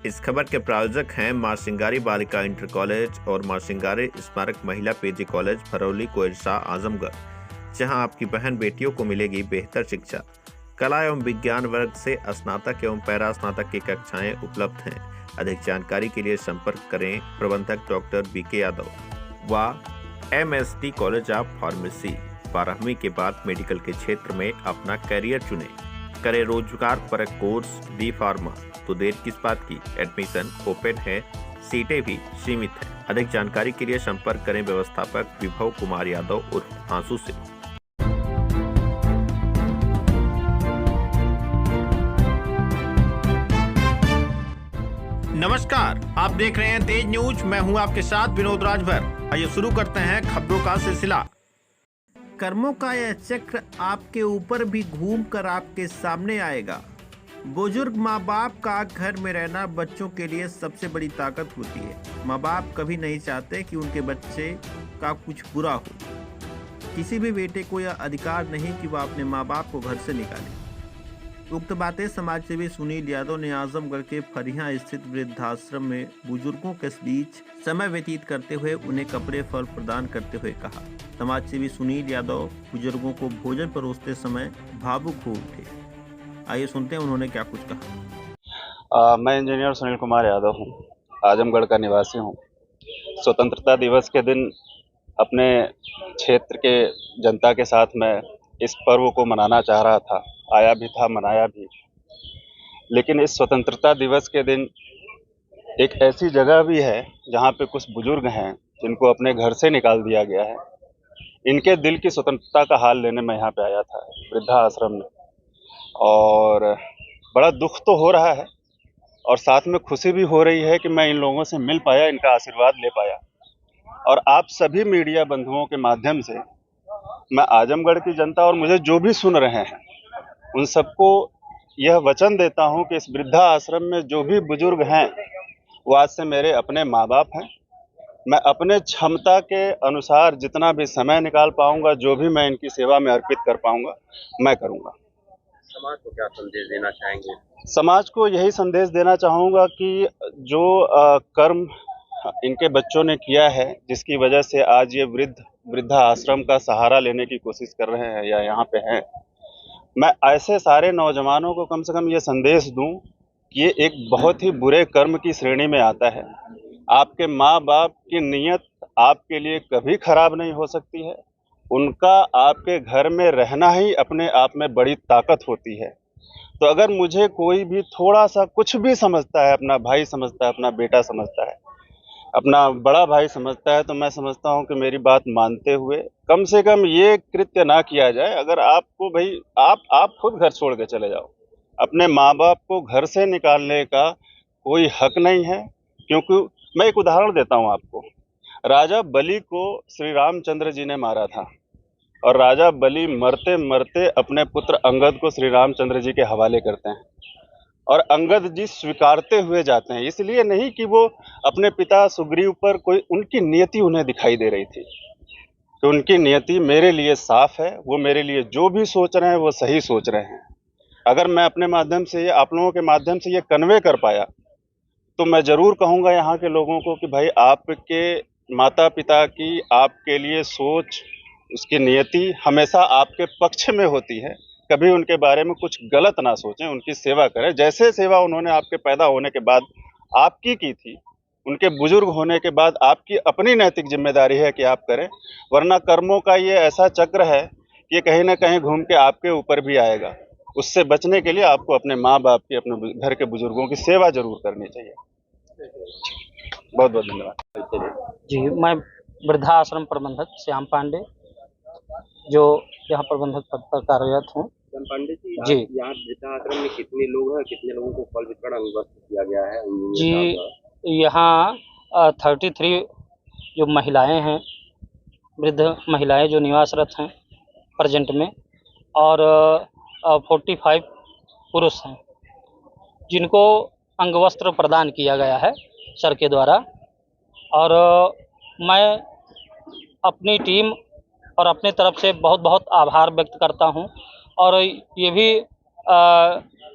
इस खबर के प्रायोजक हैं मां सिंगारी बालिका इंटर कॉलेज और मां सिंगारी स्मारक महिला पीजी कॉलेज फरौली कोइरसा आजमगढ़, जहां आपकी बहन बेटियों को मिलेगी बेहतर शिक्षा। कला एवं विज्ञान वर्ग से स्नातक एवं पैरा स्नातक की कक्षाएं उपलब्ध हैं। अधिक जानकारी के लिए संपर्क करें प्रबंधक डॉक्टर बीके यादव व MSD कॉलेज ऑफ फार्मेसी। 12वीं के बाद मेडिकल के क्षेत्र में अपना करियर चुनें। करें रोजगार परक कोर्स बी फार्मा, तो देर किस बात की। एडमिशन ओपन है, सीटें भी सीमित हैं। अधिक जानकारी के लिए संपर्क करें व्यवस्थापक विभव कुमार यादव उर्फ आंसू से। नमस्कार, आप देख रहे हैं तेज न्यूज। मैं हूं आपके साथ विनोद राजभर। आइए शुरू करते हैं खबरों का सिलसिला। कर्मों का यह चक्र आपके ऊपर भी घूमकर आपके सामने आएगा। बुजुर्ग माँ बाप का घर में रहना बच्चों के लिए सबसे बड़ी ताकत होती है। माँ बाप कभी नहीं चाहते कि उनके बच्चे का कुछ बुरा हो। किसी भी बेटे को यह अधिकार नहीं कि वह अपने माँ बाप को घर से निकाले। उक्त बातें समाजसेवी सुनील यादव ने आजमगढ़ के फरिया स्थित वृद्धाश्रम में बुजुर्गों के बीच समय व्यतीत करते हुए उन्हें कपड़े फल प्रदान करते हुए कहा। समाजसेवी सुनील यादव बुजुर्गों को भोजन परोसते समय भावुक हो उठे। आइए सुनते हैं उन्होंने क्या कुछ कहा। मैं इंजीनियर सुनील कुमार यादव हूँ, आजमगढ़ का निवासी हूँ। स्वतंत्रता दिवस के दिन अपने क्षेत्र के जनता के साथ मैं इस पर्व को मनाना चाह रहा था, आया भी था, मनाया भी। लेकिन इस स्वतंत्रता दिवस के दिन एक ऐसी जगह भी है जहाँ पे कुछ बुजुर्ग हैं जिनको अपने घर से निकाल दिया गया है। इनके दिल की स्वतंत्रता का हाल लेने मैं यहाँ पे आया था, वृद्धा आश्रम में, और बड़ा दुख तो हो रहा है और साथ में खुशी भी हो रही है कि मैं इन लोगों से मिल पाया, इनका आशीर्वाद ले पाया। और आप सभी मीडिया बंधुओं के माध्यम से मैं आजमगढ़ की जनता और मुझे जो भी सुन रहे हैं उन सबको यह वचन देता हूं कि इस वृद्धा आश्रम में जो भी बुजुर्ग हैं वो आज से मेरे अपने माँ बाप हैं। मैं अपने क्षमता के अनुसार जितना भी समय निकाल पाऊंगा, जो भी मैं इनकी सेवा में अर्पित कर पाऊंगा, मैं करूंगा। समाज को क्या संदेश देना चाहेंगे? समाज को यही संदेश देना चाहूंगा कि जो कर्म इनके बच्चों ने किया है, जिसकी वजह से आज ये वृद्धा आश्रम का सहारा लेने की कोशिश कर रहे हैं या यहाँ पे हैं, मैं ऐसे सारे नौजवानों को कम से कम ये संदेश दूं कि ये एक बहुत ही बुरे कर्म की श्रेणी में आता है। आपके माँ बाप की नीयत आपके लिए कभी खराब नहीं हो सकती है। उनका आपके घर में रहना ही अपने आप में बड़ी ताकत होती है। तो अगर मुझे कोई भी थोड़ा सा कुछ भी समझता है, अपना भाई समझता है, अपना बेटा समझता है, अपना बड़ा भाई समझता है, तो मैं समझता हूं कि मेरी बात मानते हुए कम से कम ये कृत्य ना किया जाए। अगर आपको भाई आप खुद घर छोड़ के चले जाओ, अपने माँ बाप को घर से निकालने का कोई हक नहीं है। क्योंकि मैं एक उदाहरण देता हूं आपको। राजा बलि को श्री रामचंद्र जी ने मारा था और राजा बलि मरते मरते अपने पुत्र अंगद को श्री रामचंद्र जी के हवाले करते हैं और अंगद जी स्वीकारते हुए जाते हैं। इसलिए नहीं कि वो अपने पिता सुग्रीव पर कोई उनकी नियति उन्हें दिखाई दे रही थी, तो उनकी नियति मेरे लिए साफ है। वो मेरे लिए जो भी सोच रहे हैं वो सही सोच रहे हैं। अगर मैं अपने माध्यम से, आप लोगों के माध्यम से ये कन्वे कर पाया, तो मैं जरूर कहूँगा यहाँ के लोगों को कि भाई आपके माता पिता की आपके लिए सोच, उसकी नियति हमेशा आपके पक्ष में होती है। कभी उनके बारे में कुछ गलत ना सोचें, उनकी सेवा करें। जैसे सेवा उन्होंने आपके पैदा होने के बाद आपकी की थी, उनके बुजुर्ग होने के बाद आपकी अपनी नैतिक जिम्मेदारी है कि आप करें। वरना कर्मों का ये ऐसा चक्र है कि ये कहीं ना कहीं घूम के आपके ऊपर भी आएगा। उससे बचने के लिए आपको अपने माँ बाप की, अपने घर के बुजुर्गों की सेवा जरूर करनी चाहिए। बहुत बहुत धन्यवाद जी। मैं वृद्धा आश्रम प्रबंधक श्याम पांडे, जो यहाँ प्रबंधक पद पर कार्यरत हूँ। पांडे जी, यहाँ वृद्धाश्रम में कितने लोग हैं, कितने लोगों को फल वितरण व्यवस्थित किया गया है? जी, यहाँ 33 जो महिलाएं हैं, वृद्ध महिलाएं जो निवासरत हैं प्रेजेंट में, और 45 पुरुष हैं जिनको अंगवस्त्र प्रदान किया गया है सर के द्वारा। और मैं अपनी टीम और अपने तरफ से बहुत बहुत आभार व्यक्त करता हूं। और ये भी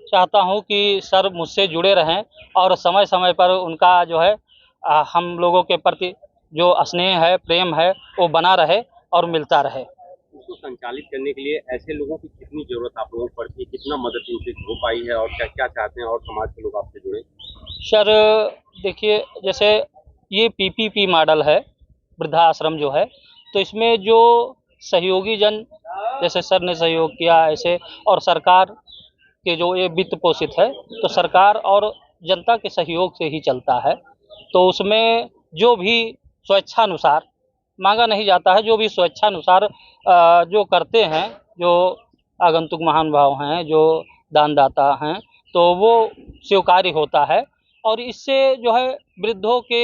चाहता हूं कि सर मुझसे जुड़े रहें और समय समय पर उनका जो है हम लोगों के प्रति जो स्नेह है, प्रेम है, वो बना रहे और मिलता रहे। इसको संचालित करने के लिए ऐसे लोगों की कितनी जरूरत आप लोगों को पड़ती है, कितना मदद इनसे हो पाई है और क्या क्या चाहते हैं और समाज के लोग आपसे जुड़े? सर देखिए, जैसे ये पीपीपी मॉडल है वृद्धाश्रम जो है, तो इसमें जो सहयोगी जन जैसे सर ने सहयोग किया ऐसे, और सरकार के जो ये वित्त पोषित है, तो सरकार और जनता के सहयोग से ही चलता है। तो उसमें जो भी स्वेच्छानुसार मांगा नहीं जाता है, जो भी स्वेच्छानुसार जो करते हैं, जो आगंतुक महानुभाव हैं, जो दानदाता हैं, तो वो स्वीकार्य होता है और इससे जो है वृद्धों के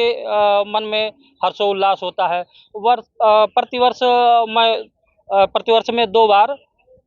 मन में हर्षोल्लास होता है। प्रतिवर्ष में 2 बार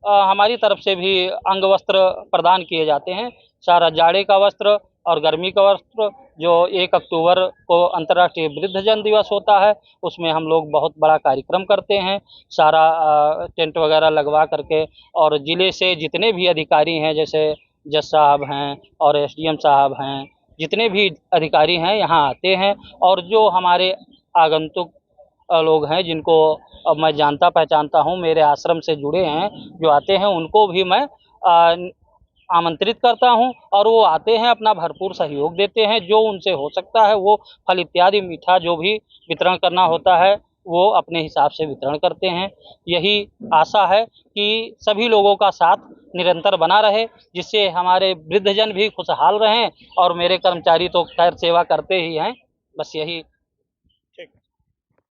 हमारी तरफ से भी अंग वस्त्र प्रदान किए जाते हैं। सारा जाड़े का वस्त्र और गर्मी का वस्त्र, जो 1 अक्टूबर को अंतर्राष्ट्रीय वृद्धजन दिवस होता है, उसमें हम लोग बहुत बड़ा कार्यक्रम करते हैं। सारा टेंट वगैरह लगवा करके, और ज़िले से जितने भी अधिकारी हैं, जैसे जज साहब हैं और एसडीएम साहब हैं, जितने भी अधिकारी हैं यहाँ आते हैं, और जो हमारे आगंतुक लोग हैं जिनको मैं जानता पहचानता हूँ, मेरे आश्रम से जुड़े हैं, जो आते हैं, उनको भी मैं आमंत्रित करता हूं और वो आते हैं, अपना भरपूर सहयोग देते हैं। जो उनसे हो सकता है वो फल इत्यादि मीठा जो भी वितरण करना होता है, वो अपने हिसाब से वितरण करते हैं। यही आशा है कि सभी लोगों का साथ निरंतर बना रहे, जिससे हमारे वृद्धजन भी खुशहाल रहें, और मेरे कर्मचारी तो खैर सेवा करते ही हैं। बस यही